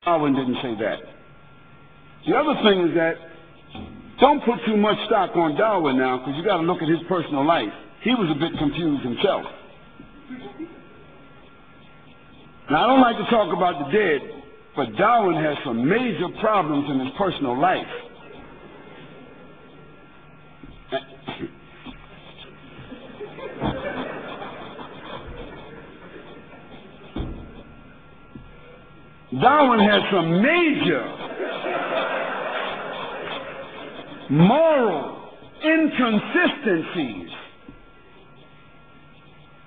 Darwin didn't say that. The other thing is that don't put too much stock on Darwin now, because you got to look at his personal life. He was a bit confused himself. Now, I don't like to talk about the dead, but Darwin has some major problems in his personal life. Darwin has some major moral inconsistencies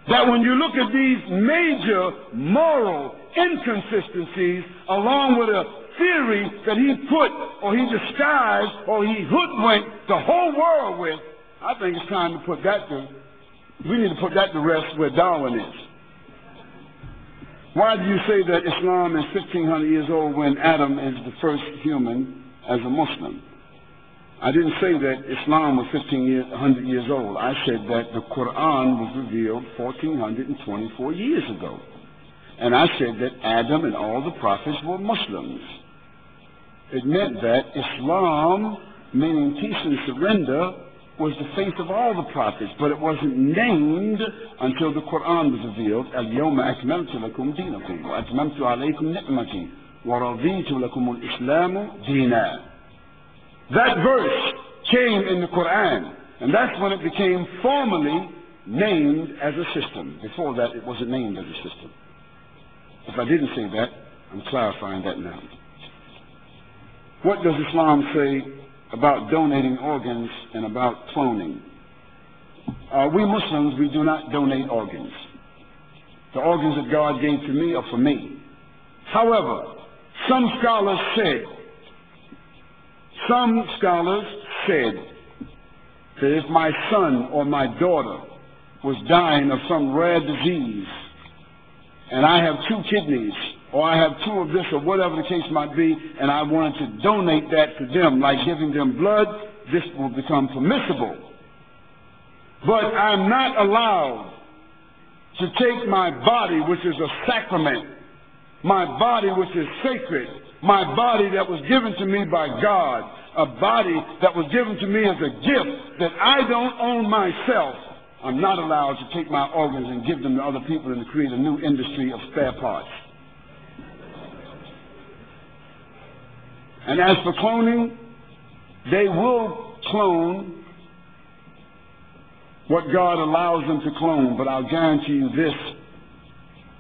that when you look at these major moral inconsistencies along with a theory that he put or he disguised or he hoodwinked the whole world with, I think it's time to put that to, we need to put that to rest where Darwin is. Why do you say that Islam is 1,500 years old when Adam is the first human as a Muslim? I didn't say that Islam was 1,500 years old. I said that the Quran was revealed 1,424 years ago. And I said that Adam and all the prophets were Muslims. It meant that Islam, meaning peace and surrender, was the faith of all the prophets, but it wasn't named until the Quran was revealed. اليوم أكملت لكم دينكم وأتممت عليكم نعمتي ورضيت لكم الإسلام دينا. That verse came in the Quran, and that's when it became formally named as a system. Before that, it wasn't named as a system. If I didn't say that, I'm clarifying that now. What does Islam say about donating organs and about cloning? We Muslims, we do not donate organs. The organs that God gave to me are for me. However, some scholars said that if my son or my daughter was dying of some rare disease and I have 2 kidneys or I have 2 of this or whatever the case might be, and I wanted to donate that to them, like giving them blood, this will become permissible. But I'm not allowed to take my body, which is a sacrament, my body which is sacred, my body that was given to me by God, a body that was given to me as a gift that I don't own myself. I'm not allowed to take my organs and give them to other people and to create a new industry of spare parts. And as for cloning, they will clone what God allows them to clone, but I'll guarantee you this.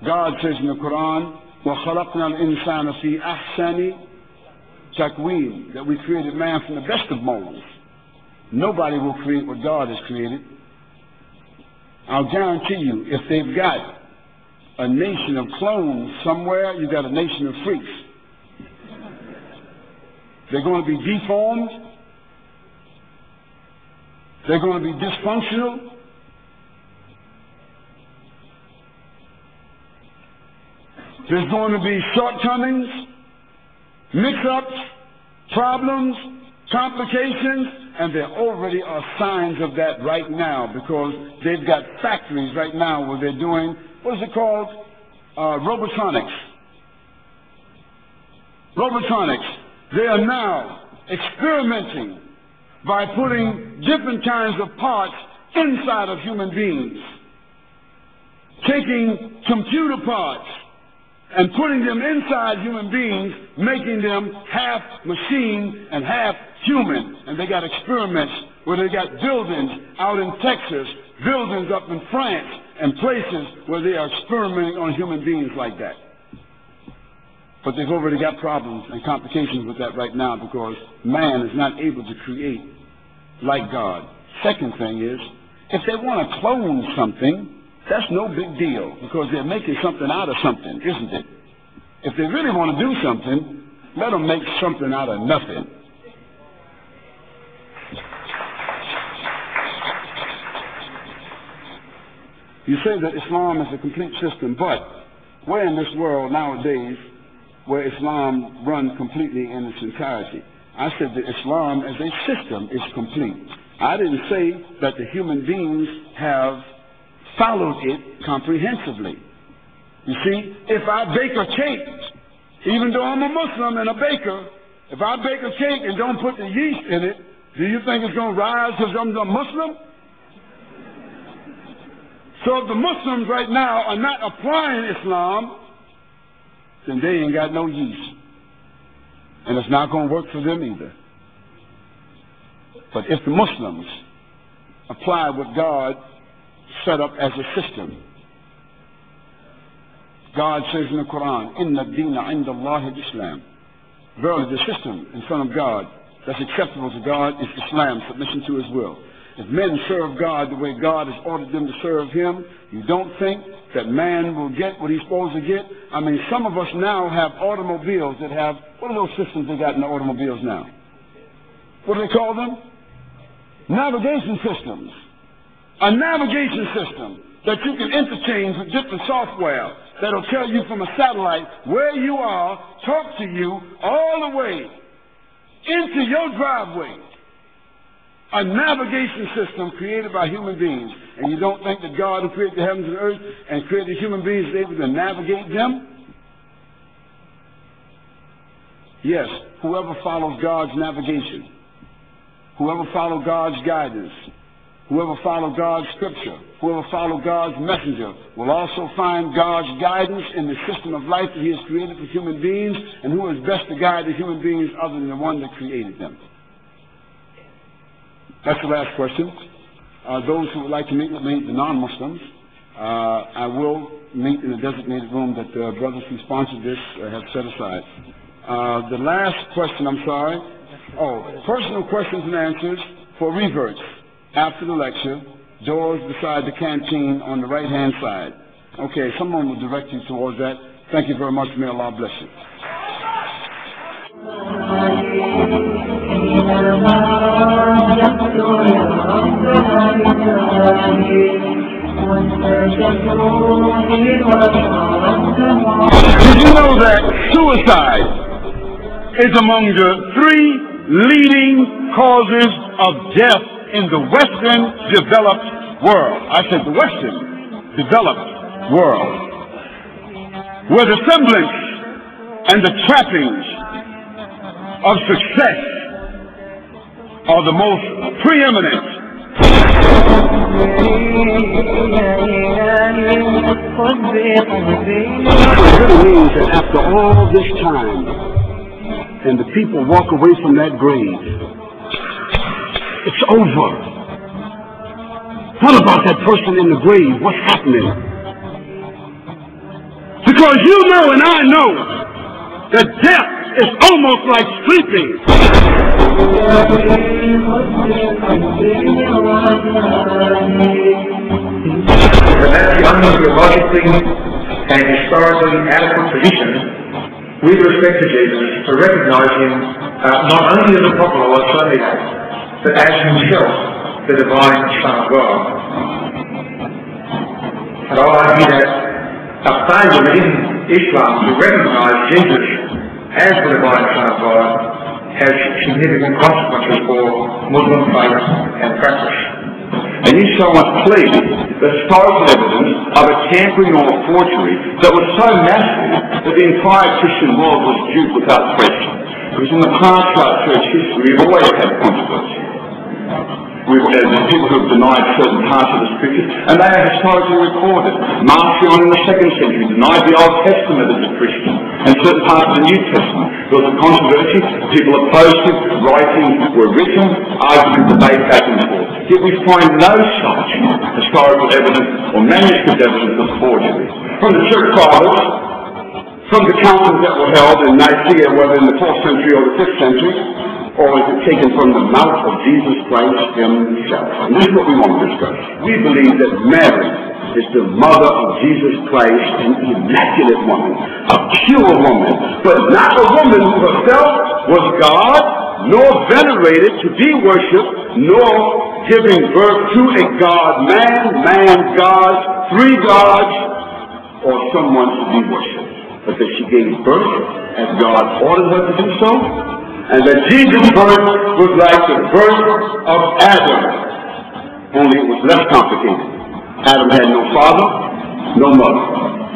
God says in the Quran, وَخَلَقْنَا الْإِنسَانَ فِي أَحْسَنِ تَقْوِيمٍ, that we created man from the best of molds. Nobody will create what God has created. I'll guarantee you, if they've got a nation of clones somewhere, you've got a nation of freaks. They're going to be deformed. They're going to be dysfunctional. There's going to be shortcomings, mix-ups, problems, complications, and there already are signs of that right now, because they've got factories right now where they're doing, what is it called? Robotronics. Robotronics. They are now experimenting by putting different kinds of parts inside of human beings, taking computer parts and putting them inside human beings, making them half machine and half human. And they got experiments where they got buildings out in Texas, buildings up in France, and places where they are experimenting on human beings like that. But they've already got problems and complications with that right now, because man is not able to create like God. Second thing is, if they want to clone something, that's no big deal, because they're making something out of something, isn't it? If they really want to do something, let them make something out of nothing. You say that Islam is a complete system, but we're in this world nowadays where Islam runs completely in its entirety. I said that Islam as a system is complete. I didn't say that the human beings have followed it comprehensively. You see, if I bake a cake Even though I'm a Muslim and a baker, if I bake a cake and don't put the yeast in it, do you think it's going to rise because I'm a Muslim? So if the Muslims right now are not applying Islam, then they ain't got no yeast. And it's not going to work for them either. But if the Muslims apply what God set up as a system, God says in the Quran, "Inna ad-deena 'inda Allahi al-Islam." Verily, the system in front of God that's acceptable to God is Islam, submission to His will. If men serve God the way God has ordered them to serve Him, you don't think that man will get what he's supposed to get? I mean, some of us now have automobiles that have, what are those systems they got in the automobiles now? What do they call them? Navigation systems. A navigation system that you can interchange with different software that'll tell you from a satellite where you are, talk to you all the way into your driveway. A navigation system created by human beings. And you don't think that God who created the heavens and earth and created human beings is able to navigate them? Yes, whoever follows God's navigation, whoever follows God's guidance, whoever follows God's scripture, whoever follows God's messenger will also find God's guidance in the system of life that He has created for human beings. And who is best to guide the human beings other than the one that created them? That's the last question. Those who would like to meet with me, the non-Muslims, I will meet in the designated room that the brothers who sponsored this have set aside. The last question, I'm sorry. Personal questions and answers for reverts after the lecture. Doors beside the canteen on the right-hand side. Okay, someone will direct you towards that. Thank you very much. May Allah bless you. Did you know that suicide is among the 3 leading causes of death in the Western developed world? I said the Western developed world, where the semblance and the trappings of success are the most preeminent. It really means that after all this time, and the people walk away from that grave, it's over. What about that person in the grave? What's happening? Because you know and I know that death is almost like sleeping. But that's the only theologically and historically adequate position with respect to Jesus, to recognize Him not only as a prophet, like so many have, but as Himself, the divine Son of God. And I'll argue that a failure within Islam to recognize Jesus as the divine Son of God has significant consequences for Muslim faith and practice. And you show us, please, the historical evidence of a tampering or a forgery that was so massive that the entire Christian world was duped without question. Because in the past of our church history, we've always had controversy. There's people who have denied certain parts of the scriptures, and they are historically recorded. Marcion in the 2nd century denied the Old Testament as a Christian, and certain parts of the New Testament. There was a controversy, people opposed it, writings were written, argument, debate back and forth. Yet we find no such historical evidence or manuscript evidence of forgery. From the church fathers, from the councils that were held in Nicaea, whether in the 4th century or the 5th century, or is it taken from the mouth of Jesus Christ Himself? And this is what we want to discuss. We believe that Mary is the mother of Jesus Christ, an immaculate woman, a pure woman, but not a woman who herself was God, nor venerated to be worshipped, nor giving birth to a God-man, man-God, 3 gods, or someone to be worshipped. But that she gave birth as God ordered her to do so, and that Jesus' birth was like the birth of Adam, only it was less complicated. Adam had no father, no mother.